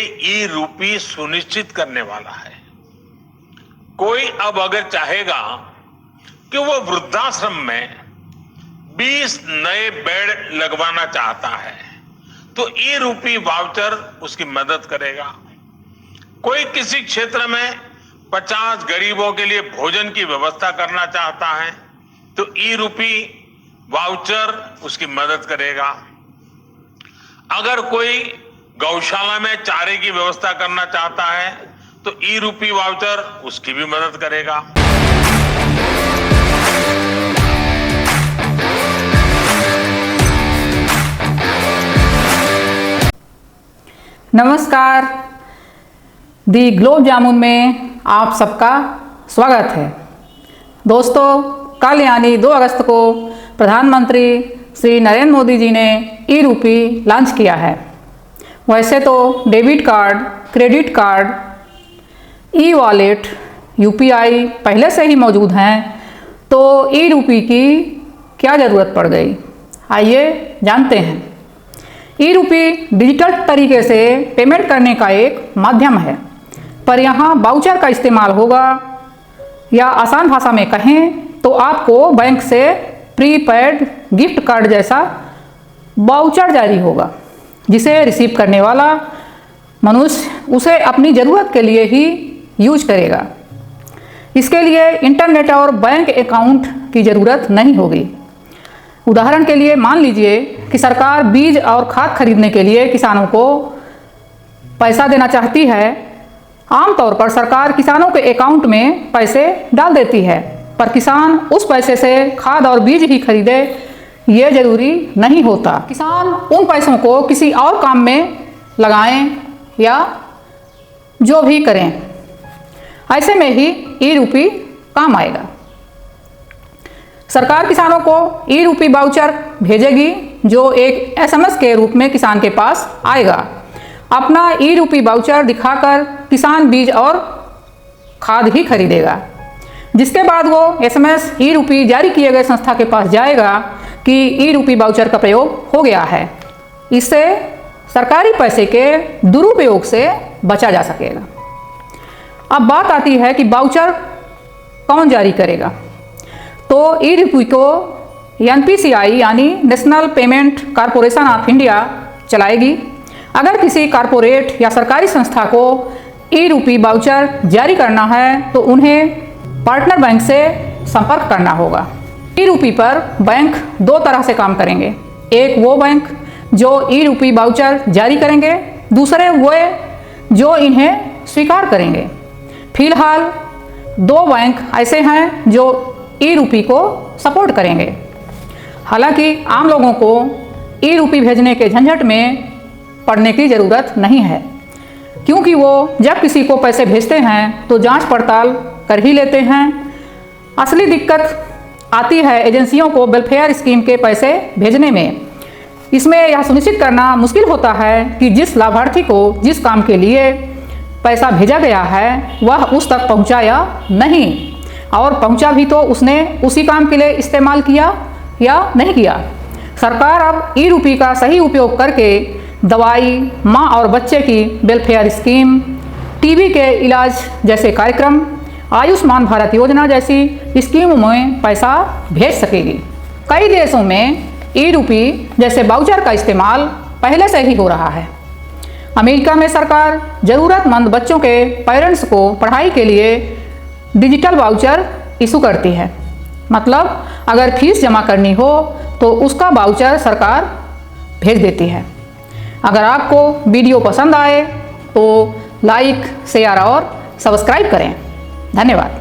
ई रूपी सुनिश्चित करने वाला है। कोई अब अगर चाहेगा कि वो वृद्धाश्रम में 20 नए बेड लगवाना चाहता है तो ई रूपी वाउचर उसकी मदद करेगा। कोई किसी क्षेत्र में 50 गरीबों के लिए भोजन की व्यवस्था करना चाहता है तो ई रूपी वाउचर उसकी मदद करेगा। अगर कोई गौशाला में चारे की व्यवस्था करना चाहता है तो ई रूपी वाउचर उसकी भी मदद करेगा। नमस्कार, दी गुलाब जामुन में आप सबका स्वागत है। दोस्तों, कल यानी 2 अगस्त को प्रधानमंत्री श्री नरेंद्र मोदी जी ने ई रूपी लॉन्च किया है। वैसे तो debit card, credit card, e wallet, UPI पहले से ही मौजूद हैं, तो ई रूपी की क्या ज़रूरत पड़ गई, आइए जानते हैं। ई रूपी डिजिटल तरीके से पेमेंट करने का एक माध्यम है, पर यहाँ वाउचर का इस्तेमाल होगा, या आसान भाषा में कहें तो आपको बैंक से प्रीपेड गिफ्ट कार्ड जैसा वाउचर जारी होगा, जिसे रिसीव करने वाला मनुष्य उसे अपनी ज़रूरत के लिए ही यूज करेगा। इसके लिए इंटरनेट और बैंक अकाउंट की ज़रूरत नहीं होगी। उदाहरण के लिए मान लीजिए कि सरकार बीज और खाद खरीदने के लिए किसानों को पैसा देना चाहती है। आमतौर पर सरकार किसानों के अकाउंट में पैसे डाल देती है, पर किसान उस पैसे से खाद और बीज ही खरीदे ये जरूरी नहीं होता। किसान उन पैसों को किसी और काम में लगाएं या जो भी करें, ऐसे में ही ई रूपी काम आएगा। सरकार किसानों को ई रूपी वाउचर भेजेगी, जो एक एसएमएस के रूप में किसान के पास आएगा। अपना ई रूपी वाउचर दिखाकर किसान बीज और खाद ही खरीदेगा, जिसके बाद वो एसएमएस ई रूपी जारी किए गए संस्था के पास जाएगा कि ई रूपी वाउचर का प्रयोग हो गया है। इससे सरकारी पैसे के दुरुपयोग से बचा जा सकेगा। अब बात आती है कि वाउचर कौन जारी करेगा। तो ई रूपी को एनपीसीआई यानी national payment corporation of India चलाएगी। अगर किसी कॉरपोरेट या सरकारी संस्था को ई रूपी वाउचर जारी करना है तो उन्हें पार्टनर बैंक से संपर्क करना होगा। ई रूपी पर बैंक 2 तरह से काम करेंगे। एक वो बैंक जो ई रूपी वाउचर जारी करेंगे, दूसरे वो जो इन्हें स्वीकार करेंगे। फिलहाल 2 बैंक ऐसे हैं जो ई रूपी को सपोर्ट करेंगे। हालांकि आम लोगों को ई रूपी भेजने के झंझट में पड़ने की ज़रूरत नहीं है, क्योंकि वो जब किसी को पैसे भेजते हैं तो जांच पड़ताल कर ही लेते हैं। असली दिक्कत आती है एजेंसियों को वेलफेयर स्कीम के पैसे भेजने में। इसमें यह सुनिश्चित करना मुश्किल होता है कि जिस लाभार्थी को जिस काम के लिए पैसा भेजा गया है वह उस तक पहुंचा या नहीं, और पहुंचा भी तो उसने उसी काम के लिए इस्तेमाल किया या नहीं किया। सरकार अब ई रूपी का सही उपयोग करके दवाई, माँ और बच्चे की वेलफेयर स्कीम, टीबी के इलाज जैसे कार्यक्रम, आयुष्मान भारत योजना जैसी स्कीमों में पैसा भेज सकेगी। कई देशों में ई रूपी जैसे वाउचर का इस्तेमाल पहले से ही हो रहा है। अमेरिका में सरकार ज़रूरतमंद बच्चों के पेरेंट्स को पढ़ाई के लिए डिजिटल वाउचर इशू करती है। मतलब अगर फीस जमा करनी हो तो उसका वाउचर सरकार भेज देती है। अगर आपको वीडियो पसंद आए तो लाइक, शेयर और सब्सक्राइब करें। धन्यवाद।